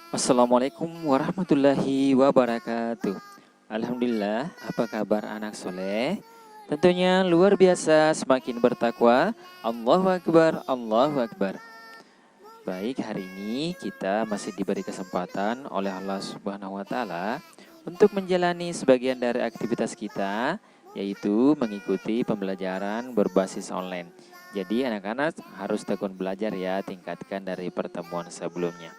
Assalamualaikum warahmatullahi wabarakatuh. Alhamdulillah, apa kabar anak soleh? Tentunya luar biasa, semakin bertakwa. Allahu Akbar, Allahu Akbar. Baik, hari ini kita masih diberi kesempatan oleh Allah Subhanahu wa Ta'ala untuk menjalani sebagian dari aktivitas kita, yaitu mengikuti pembelajaran berbasis online. Jadi, anak-anak harus tekun belajar ya, tingkatkan dari pertemuan sebelumnya.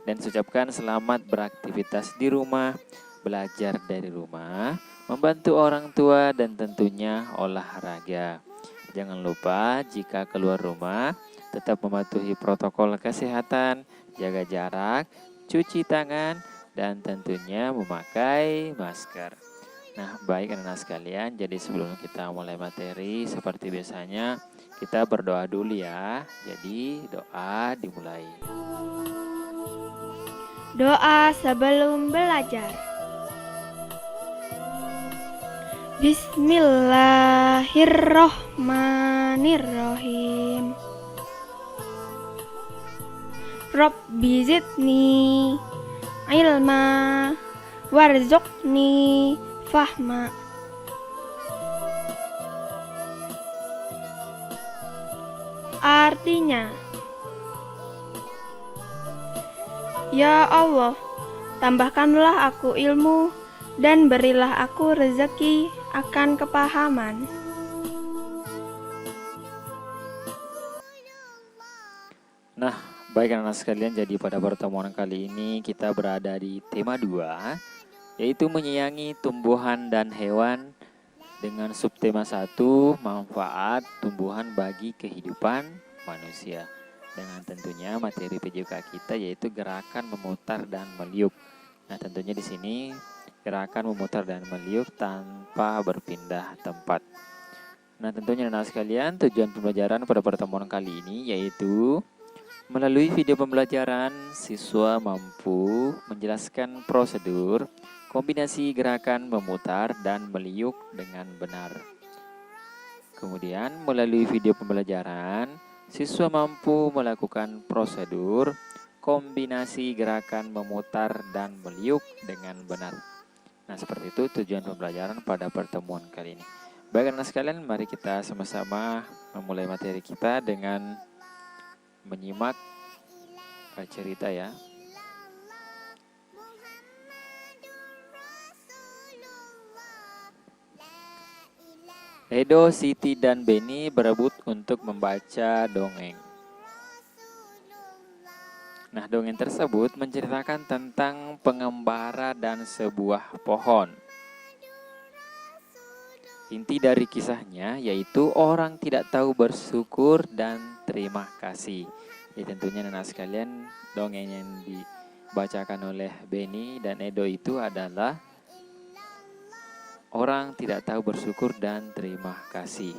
Dan ucapkan selamat beraktivitas di rumah, belajar dari rumah, membantu orang tua, dan tentunya olahraga. Jangan lupa jika keluar rumah, tetap mematuhi protokol kesehatan, jaga jarak, cuci tangan, dan tentunya memakai masker. Nah, baik anak-anak sekalian, jadi sebelum kita mulai materi, seperti biasanya, kita berdoa dulu ya. Jadi, doa dimulai. Doa sebelum belajar. Bismillahirrohmanirrohim. Rabbi zidni ilma warzuqni fahma. Artinya, ya Allah, tambahkanlah aku ilmu dan berilah aku rezeki akan kepahaman. Nah, baik anak-anak sekalian, jadi pada pertemuan kali ini kita berada di tema 2, yaitu menyayangi tumbuhan dan hewan dengan subtema 1, manfaat tumbuhan bagi kehidupan manusia. Dengan tentunya materi PJK kita yaitu gerakan memutar dan meliuk. Nah, tentunya di sini gerakan memutar dan meliuk tanpa berpindah tempat. Nah, tentunya anak sekalian, tujuan pembelajaran pada pertemuan kali ini yaitu melalui video pembelajaran, siswa mampu menjelaskan prosedur kombinasi gerakan memutar dan meliuk dengan benar. Kemudian, melalui video pembelajaran, siswa mampu melakukan prosedur kombinasi gerakan memutar dan meliuk dengan benar. Nah, seperti itu tujuan pembelajaran pada pertemuan kali ini. Baik anak sekalian, mari kita sama-sama memulai materi kita dengan menyimak cerita ya. Edo, Siti, dan Beni berebut untuk membaca dongeng. Nah, dongeng tersebut menceritakan tentang pengembara dan sebuah pohon. Inti dari kisahnya yaitu orang tidak tahu bersyukur dan terima kasih. Jadi tentunya anak sekalian, dongeng yang dibacakan oleh Beni dan Edo itu adalah orang tidak tahu bersyukur dan terima kasih.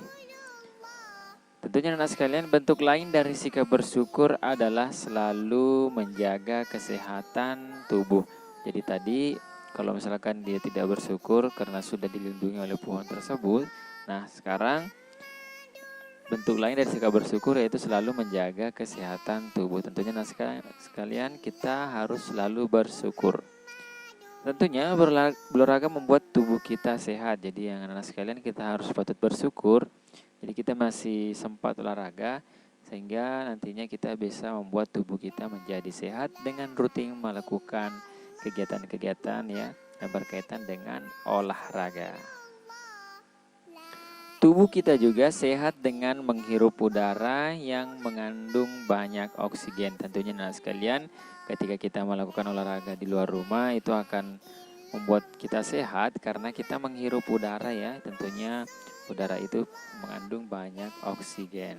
Tentunya anak sekalian, bentuk lain dari sikap bersyukur adalah selalu menjaga kesehatan tubuh. Jadi tadi kalau misalkan dia tidak bersyukur karena sudah dilindungi oleh pohon tersebut, nah sekarang bentuk lain dari sikap bersyukur yaitu selalu menjaga kesehatan tubuh. Tentunya anak sekalian, kita harus selalu bersyukur. Tentunya berolahraga membuat tubuh kita sehat. Jadi yang anak sekalian, kita harus patut bersyukur. Jadi kita masih sempat olahraga sehingga nantinya kita bisa membuat tubuh kita menjadi sehat dengan rutin melakukan kegiatan-kegiatan ya yang berkaitan dengan olahraga. Tubuh kita juga sehat dengan menghirup udara yang mengandung banyak oksigen. Tentunya anak sekalian, ketika kita melakukan olahraga di luar rumah itu akan membuat kita sehat karena kita menghirup udara ya. Tentunya udara itu mengandung banyak oksigen.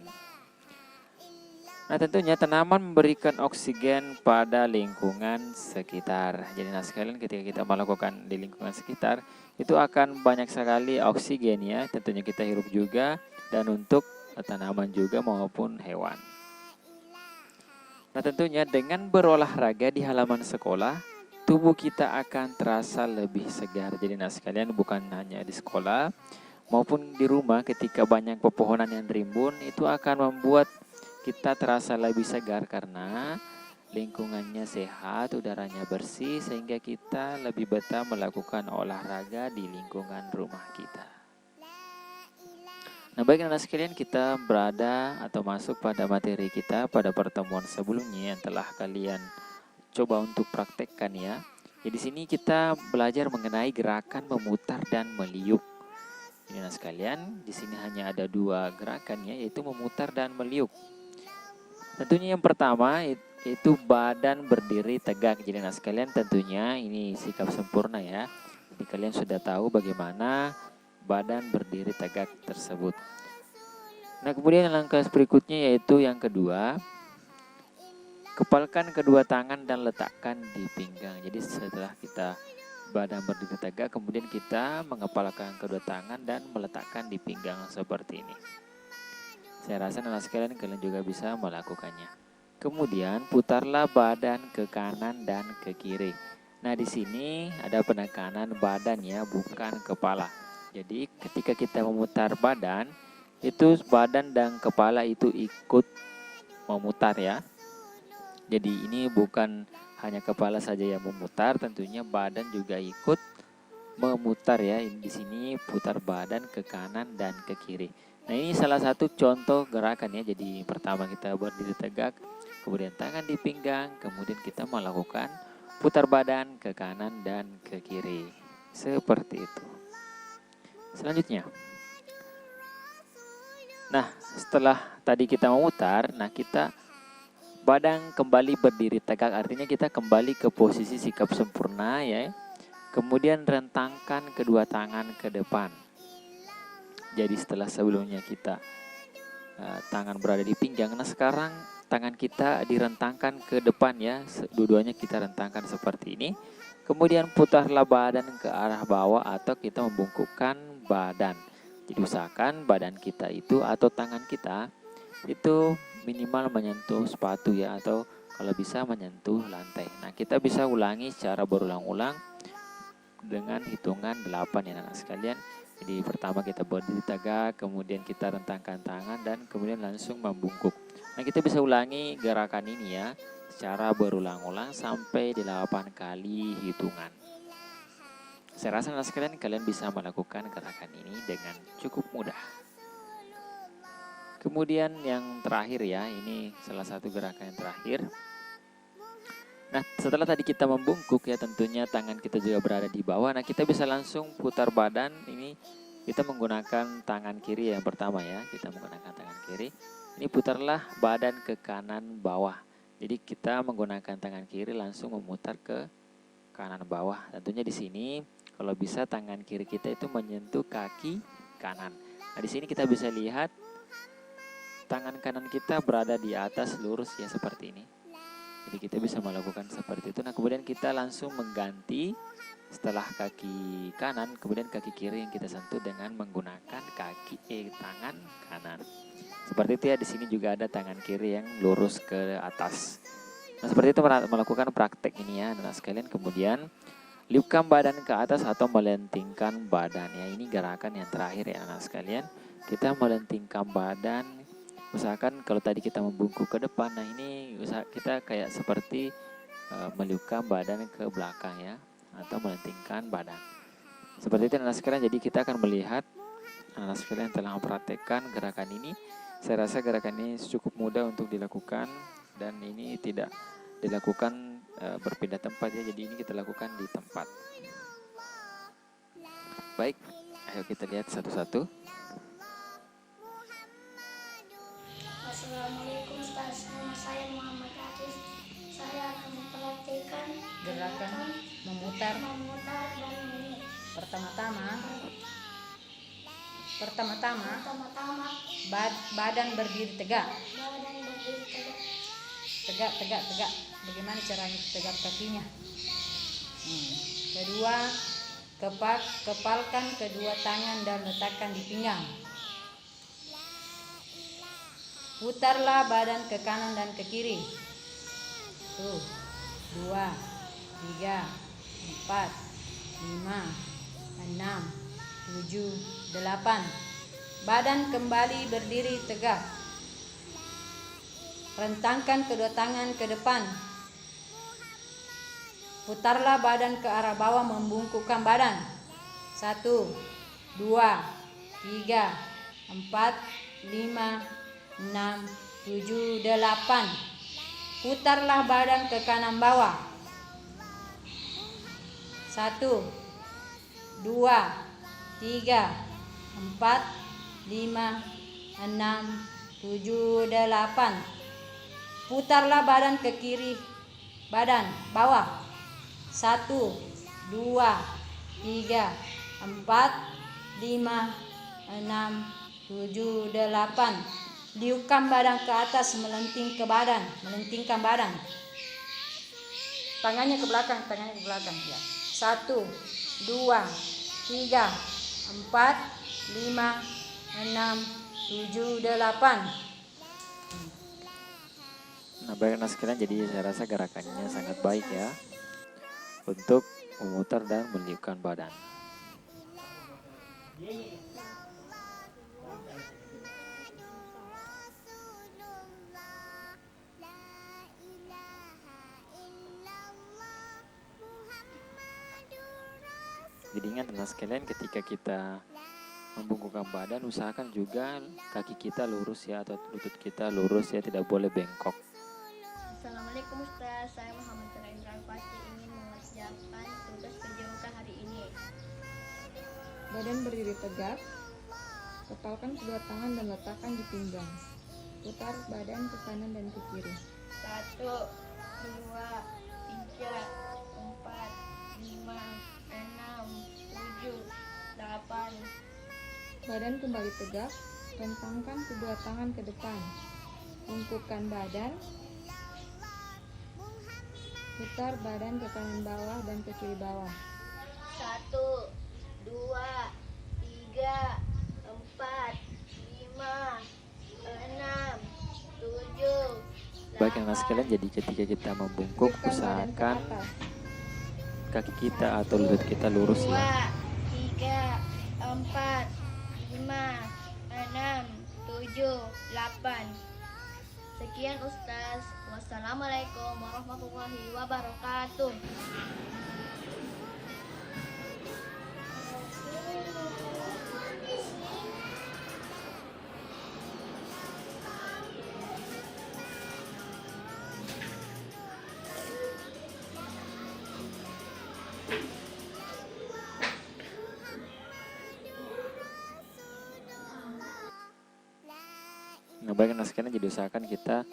Nah, tentunya tanaman memberikan oksigen pada lingkungan sekitar. Jadi anak sekalian, ketika kita melakukan di lingkungan sekitar itu akan banyak sekali oksigen ya. Tentunya kita hirup juga dan untuk tanaman juga maupun hewan. Nah, tentunya dengan berolahraga di halaman sekolah, tubuh kita akan terasa lebih segar. Jadi anak sekalian, bukan hanya di sekolah maupun di rumah ketika banyak pepohonan yang rimbun itu akan membuat kita terasa lebih segar karena lingkungannya sehat, udaranya bersih, sehingga kita lebih betah melakukan olahraga di lingkungan rumah kita. Nah, baik anak sekalian, kita berada atau masuk pada materi kita pada pertemuan sebelumnya yang telah kalian coba untuk praktekkan ya. Jadi di sini kita belajar mengenai gerakan memutar dan meliuk. Ini anak sekalian, di sini hanya ada 2 gerakan ya, yaitu memutar dan meliuk. Tentunya yang pertama itu badan berdiri tegak. Jadi anak sekalian, tentunya ini sikap sempurna ya. Jadi kalian sudah tahu bagaimana badan berdiri tegak tersebut. Nah, kemudian langkah berikutnya yaitu yang kedua, kepalkan kedua tangan dan letakkan di pinggang. Jadi setelah kita badan berdiri tegak, kemudian kita mengepalkan kedua tangan dan meletakkan di pinggang seperti ini. Saya rasa anak sekalian kalian juga bisa melakukannya. Kemudian putarlah badan ke kanan dan ke kiri. Nah, di sini ada penekanan badan ya, bukan kepala. Jadi ketika kita memutar badan, itu badan dan kepala itu ikut memutar ya. Jadi ini bukan hanya kepala saja yang memutar, tentunya badan juga ikut memutar ya. Di sini putar badan ke kanan dan ke kiri. Nah, ini salah satu contoh gerakan ya. Jadi pertama kita berdiri tegak, kemudian tangan di pinggang, kemudian kita melakukan putar badan ke kanan dan ke kiri. Seperti itu. Selanjutnya. Nah, setelah tadi kita memutar, nah kita badan kembali berdiri tegak, artinya kita kembali ke posisi sikap sempurna ya. Kemudian rentangkan kedua tangan ke depan. Jadi setelah sebelumnya kita tangan berada di pinggang, nah sekarang tangan kita direntangkan ke depan ya. Dua-duanya kita rentangkan seperti ini. Kemudian putarlah badan ke arah bawah atau kita membungkukkan badan. Jadi usahakan badan kita itu atau tangan kita itu minimal menyentuh sepatu ya, atau kalau bisa menyentuh lantai. Nah, kita bisa ulangi secara berulang-ulang dengan hitungan 8 ya anak sekalian. Jadi pertama kita berdiri tegak, kemudian kita rentangkan tangan dan kemudian langsung membungkuk. Nah, kita bisa ulangi gerakan ini ya secara berulang-ulang sampai 8 kali hitungan. Saya rasa anak sekalian kalian bisa melakukan gerakan ini dengan cukup mudah. Kemudian yang terakhir ya, ini salah satu gerakan yang terakhir. Nah, setelah tadi kita membungkuk ya, tentunya tangan kita juga berada di bawah. Nah, kita bisa langsung putar badan. Ini kita menggunakan tangan kiri yang pertama ya. Kita menggunakan tangan kiri. Ini putarlah badan ke kanan bawah. Jadi kita menggunakan tangan kiri langsung memutar ke kanan bawah. Tentunya di sini kalau bisa tangan kiri kita itu menyentuh kaki kanan. Nah, di sini kita bisa lihat tangan kanan kita berada di atas lurus ya seperti ini. Jadi kita bisa melakukan seperti itu. Nah, kemudian kita langsung mengganti setelah kaki kanan, kemudian kaki kiri yang kita sentuh dengan menggunakan tangan kanan. Seperti itu ya, di sini juga ada tangan kiri yang lurus ke atas. Nah, seperti itu melakukan praktek ini ya anak sekalian. Kemudian liupkan badan ke atas atau melentingkan badan ya. Ini gerakan yang terakhir ya anak sekalian. Kita melentingkan badan. Usahakan kalau tadi kita membungkuk ke depan, nah ini kita kayak seperti meliupkan badan ke belakang ya, atau melentingkan badan. Seperti itu anak sekalian. Jadi kita akan melihat anak sekalian telah mempraktekkan gerakan ini. Saya rasa gerakan ini cukup mudah untuk dilakukan dan ini tidak dilakukan berpindah tempat ya. Jadi ini kita lakukan di tempat. Baik, ayo kita lihat satu-satu. Assalamualaikum Ustaz, nama saya Muhammad Hafiz. Saya akan mempraktikkan Gerakan memutar. dan meliuk. Pertama-tama badan berdiri tegak. Badan berdiri tegak. Tegak. Bagaimana caranya tegak kakinya? Kedua, kepalkan kedua tangan dan letakkan di pinggang. Putarlah badan ke kanan dan ke kiri. 1, 2, 3, 4, 5, 6, 7, 8. Badan kembali berdiri tegak. Rentangkan kedua tangan ke depan. Putarlah badan ke arah bawah membungkukkan badan. 1, 2, 3, 4, 5, 6, 7, 8. Putarlah badan ke kanan bawah. 1, 2, 3, 4, 5, 6, 7, 8. Putarlah badan ke kiri badan bawah. 1, 2, 3, 4, 5, 6, 7, 8. Liukkan badan ke atas, melentingkan badan. Tangannya ke belakang ya. 1, 2, 3, 4, 5, 6, 7, 8. Nah, baik anak sekalian, jadi saya rasa gerakannya sangat baik ya untuk memutar dan meniupkan badan. Jadi ingat anak sekalian, ketika kita membungkukkan badan, usahakan juga kaki kita lurus ya, atau lutut kita lurus ya, tidak boleh bengkok. Assalamualaikum Ustaz, saya Muhammad Tera Indra Al-Fatih ingin mengerjakan tugas kerja muka hari ini. Badan berdiri tegak, kepalkan kedua tangan dan letakkan di pinggang. Putar badan ke kanan dan ke kiri. 1, 2, 3, 4, 5, 6, 7, 8. Badan kembali tegak, rentangkan kedua tangan ke depan. Bungkukkan badan. Putar badan ke kanan bawah dan ke kiri bawah. 1, 2, 3, 4, 5, 6, 7. Baik anak sekalian, jadi ketika kita membungkuk, Hidupkan badan ke usahakan atas. kaki kita atau lutut kita lurus ya. 2, 3, 4, 5, 6, 7, 8. Sekian Ustaz. Wassalamualaikum warahmatullahi wabarakatuh. Nah, baik anak sekalian, jadi usahakan kita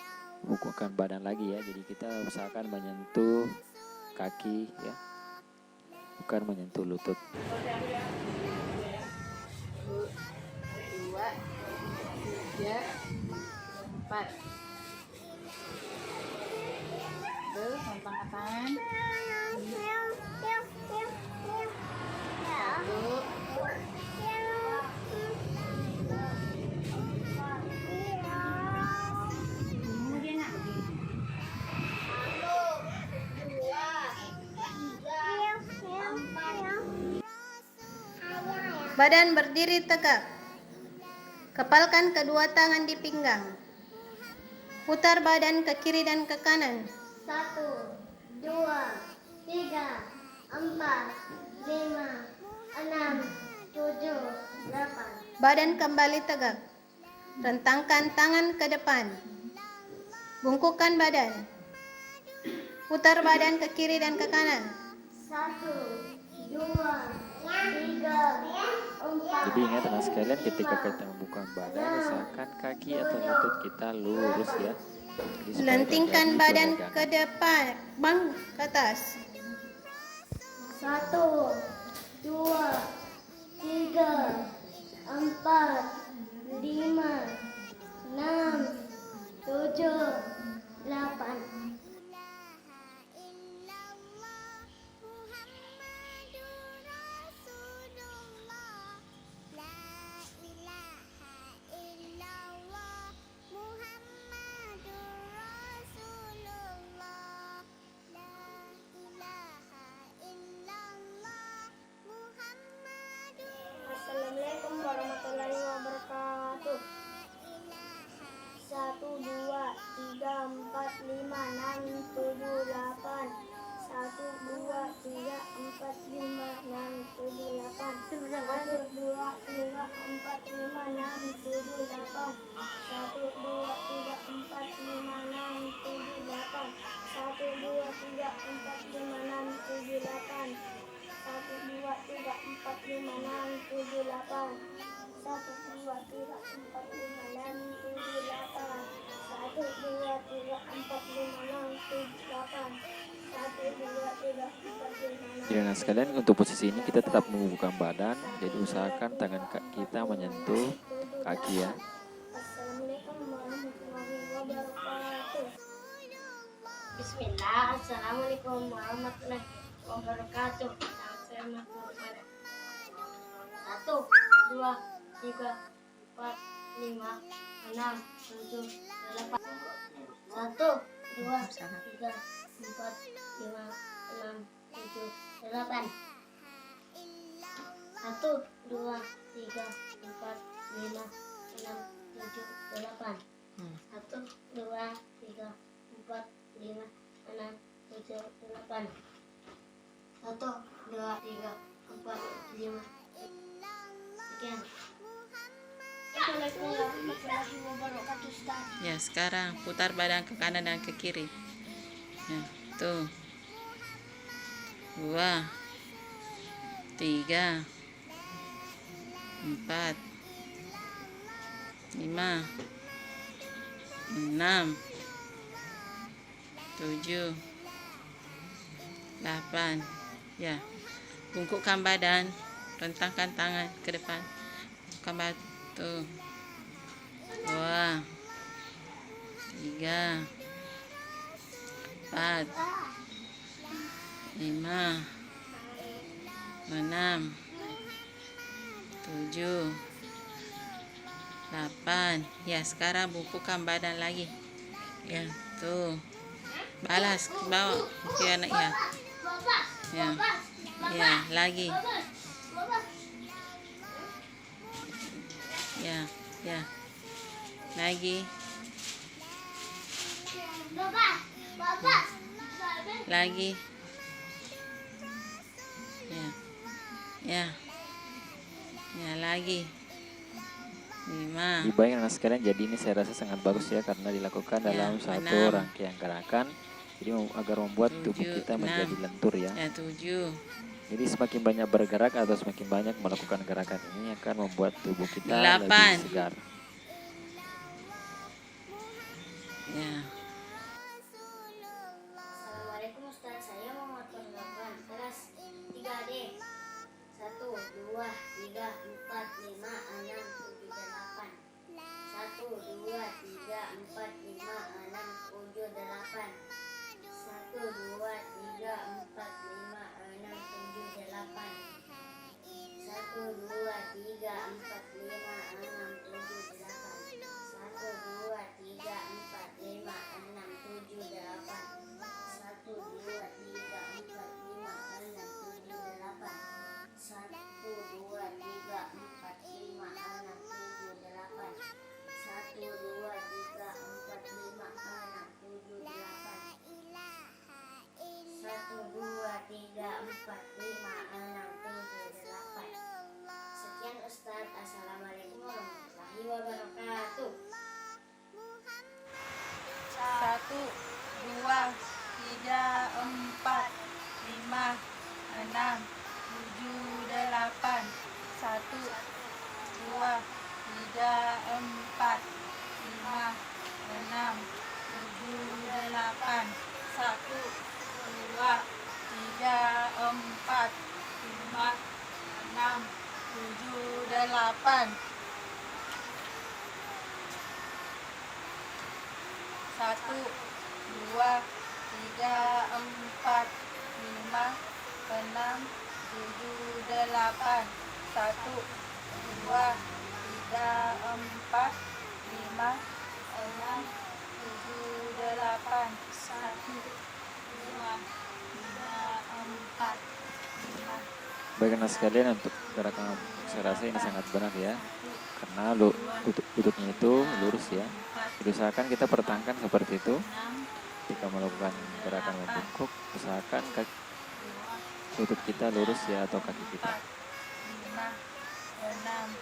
bungkukkan badan lagi ya. Jadi kita usahakan menyentuh kaki ya, bukan menyentuh lutut. 2, 3, 4. Tuh, rentangkan tangan. 1, Badan berdiri tegak. Kepalkan kedua tangan di pinggang. Putar badan ke kiri dan ke kanan. 1, 2, 3, 4, 5, 6, 7, 8. Badan kembali tegak. Rentangkan tangan ke depan. Bungkukkan badan. Putar badan ke kiri dan ke kanan. 1, 2, 3, 4. Jadi ingat anak sekalian, ketika kita membuka badan, usahakan kaki atau lutut kita lurus ya. Jadi supaya Lentingkan terjadi badan peregangan. ke depan, bang ke atas. 1, 2, 3, 4, 5, 6, 7, 8. Muhammad 7, 8. 1, 2, 3, 4, 5, 6, 7, 8. 1, 2, 3, 4, 5, 6, 7, 8. 1, 2, 3, 4, 5, 6. Jadi anak sekalian, untuk posisi ini kita tetap membubuhkan badan. Jadi usahakan tangan kita menyentuh kaki ya. Assalamualaikum warahmatullahi wabarakatuh. Bismillah, Assalamualaikum warahmatullahi wabarakatuh. Saya mengatur pada 1, 2, 3, 4, 5, 6, 7, 8. 1, 2, 3, 4, 5, 6, 7, 8. 1, 2, 3, 4, 5, 6, 7, 8. 1, 2, 3, 4, 5, 6, 7, 8. 1, 2, 3, 4, 5. Sekian. Assalamualaikum warahmatullahi wabarakatuh, Ustaz. Ya, sekarang putar badan ke kanan dan ke kiri. Ya, tuh. 2, 3, 4, 5, 6, 7, 8. Ya, bungkukkan badan, rentangkan tangan ke depan. Bungkukkan badan. Tuh. 2, 3, 4, 5, 6, 7, 8. Ya, sekarang bungkukkan badan lagi. Ya, tuh. Balas ke bawah. Oke, anak ya. Ya. Ya, lagi. Ya, ya. Lagi. Lagi. Ya. Ya. Ya, lagi. 5. Baik anak sekalian, jadi ini saya rasa sangat bagus ya karena dilakukan dalam satu 6. rangkaian gerakan. Jadi agar membuat tubuh 7, kita menjadi 6. lentur ya. Ya, 7. Jadi semakin banyak bergerak atau semakin banyak melakukan gerakan ini akan membuat tubuh kita 8. lebih segar. Ya. Assalamualaikum Ustaz, saya mau ngatur 8 kelas 3D. 1, 2, 3, 4, 5, 6, 7, 8. 1, 2, 3, 4, 5, 6, 7, 8. 1, 2, 3, 4, 5, 6, 7, 8. 1, 2, 3, 4, 5, 6, 7, 8. 1, 2, 3, 4, 5, 6, 7, 8. 1, 2, 3, 4, 5, 6, 7, 8. 1, 2, 3, 4, 5, 6, 7, 8. 1, 2, 3, 4, 5, 6, 7, 8. 1, 2, 3, 4, 5, 6, 7, 8. Sekian Ustaz. Assalamualaikum warahmatullahi wabarakatuh. 1, 2, 3, 4, 5, 6, 7, 8. 1, 2, 3, 4, 5, 6, 7, 8. 1, 2, 3, 4, 5, 6, 7, 8. 1, 2, 3, 4, 5, 6, 7, 8. 1, 2, 3, 4, 5, 6, 7, 8. 1, 2, 3, 4, 5. Baik anak sekalian, untuk gerakan saya rasa ini sangat benar ya. Karena lututnya itu lurus ya. Usahakan kita pertahankan seperti itu. Ketika melakukan gerakan membungkuk, usahakan lutut kita lurus ya, atau kaki kita. 5, 6,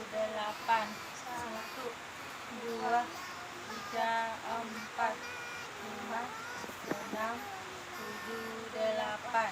7, 8. 1, 2, 3, 4, 5, 6, 7, 8.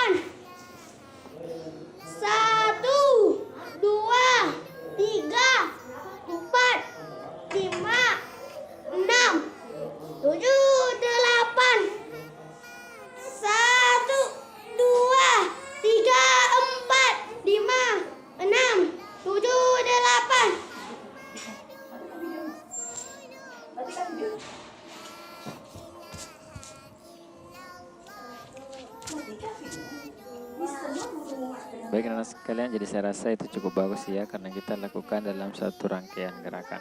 delapan. Satu, dua, tiga, empat, lima, enam, tujuh, delapan. Satu, dua, tiga, empat, lima, enam, tujuh, delapan. Baik anak sekalian, jadi saya rasa itu cukup bagus ya karena kita lakukan dalam satu rangkaian gerakan.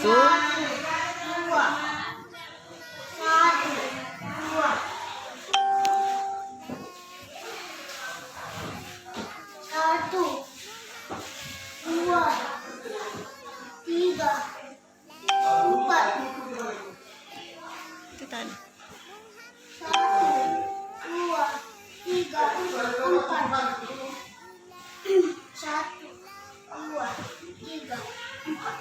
9, selesai. Satu, dua, tiga, empat. Itu tadi. Satu, dua, tiga, empat. Satu, dua, tiga, empat.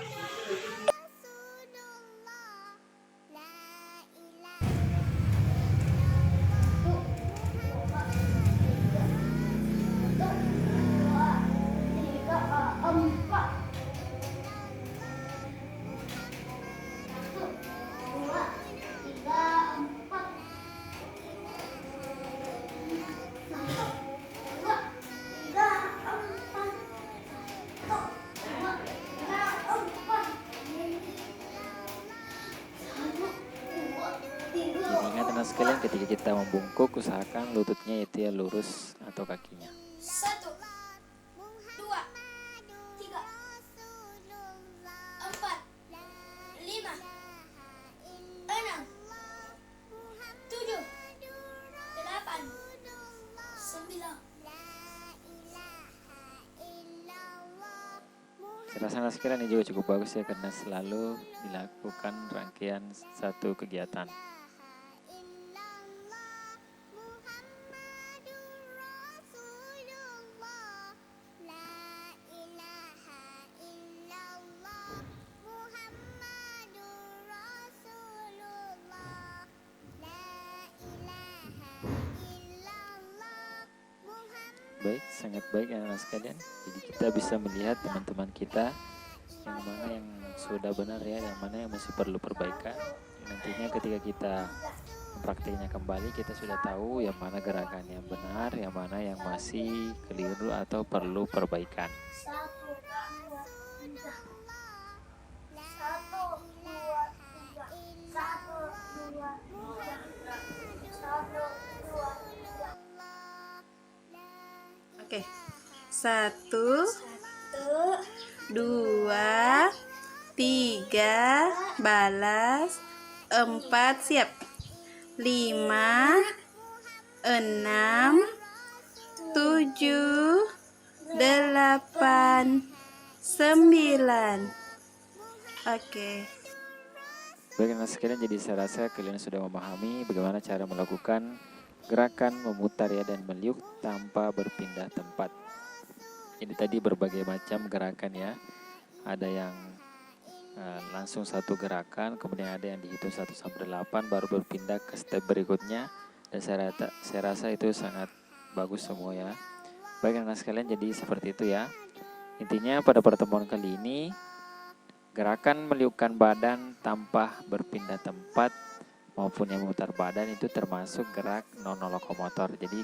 sekalian, ketika kita membungkuk, usahakan lututnya itu ya lurus atau kakinya. 1, 2, 3, 4, 5, 6, 7, 8, 9. Saya rasa anak sekalian ini juga cukup bagus ya, karena selalu dilakukan rangkaian satu kegiatan. Baik, sangat baik anak-anak sekalian. Jadi kita bisa melihat teman-teman kita yang mana yang sudah benar ya, yang mana yang masih perlu perbaikan. Nantinya ketika kita mempraktiknya kembali, kita sudah tahu yang mana gerakan yang benar, yang mana yang masih keliru atau perlu perbaikan. 1, 2, 3. 1, 2, 3. 1, 2, 3. Oke. 1, 2, 3, balas, 4, siap. 5, 6, 7, 8, 9. Oke. Baik anak sekalian, jadi saya rasa kalian sudah memahami bagaimana cara melakukan gerakan memutar ya dan meliuk tanpa berpindah tempat. Ini tadi berbagai macam gerakan ya. Ada yang langsung satu gerakan, kemudian ada yang dihitung 1 sampai 8 baru berpindah ke step berikutnya. Dan saya rasa itu sangat bagus semua ya. Baik anak sekalian, jadi seperti itu ya. Intinya pada pertemuan kali ini, gerakan meliukkan badan tanpa berpindah tempat maupun yang memutar badan itu termasuk gerak non lokomotor. Jadi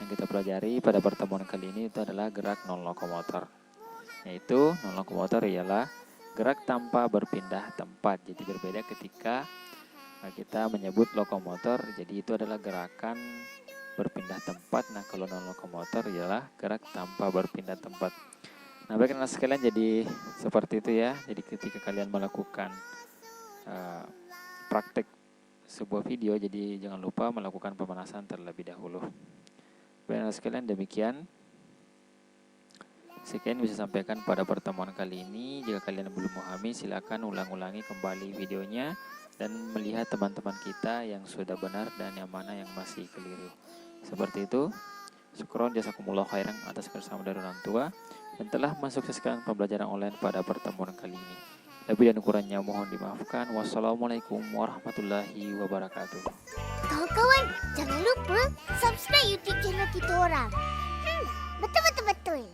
yang kita pelajari pada pertemuan kali ini itu adalah gerak non lokomotor. Yaitu non lokomotor ialah gerak tanpa berpindah tempat. Jadi berbeda ketika kita menyebut lokomotor, jadi itu adalah gerakan berpindah tempat. Nah, kalau non lokomotor ialah gerak tanpa berpindah tempat. Nah, baik anak sekalian, jadi seperti itu ya. Jadi ketika kalian melakukan praktek sebuah video, jadi jangan lupa melakukan pemanasan terlebih dahulu. Baik anak sekalian, demikian sekian bisa sampaikan pada pertemuan kali ini. Jika kalian belum memahami, silakan ulang-ulangi kembali videonya dan melihat teman-teman kita yang sudah benar dan yang mana yang masih keliru. Seperti itu. Syukron jazakumullah khairan atas kerjasama dari orang tua yang telah mensukseskan pembelajaran online pada pertemuan kali ini. Lebih dan kurangnya mohon dimaafkan. Wassalamualaikum warahmatullahi wabarakatuh. Kawan-kawan, jangan lupa subscribe YouTube channel kita orang. Betul-betul.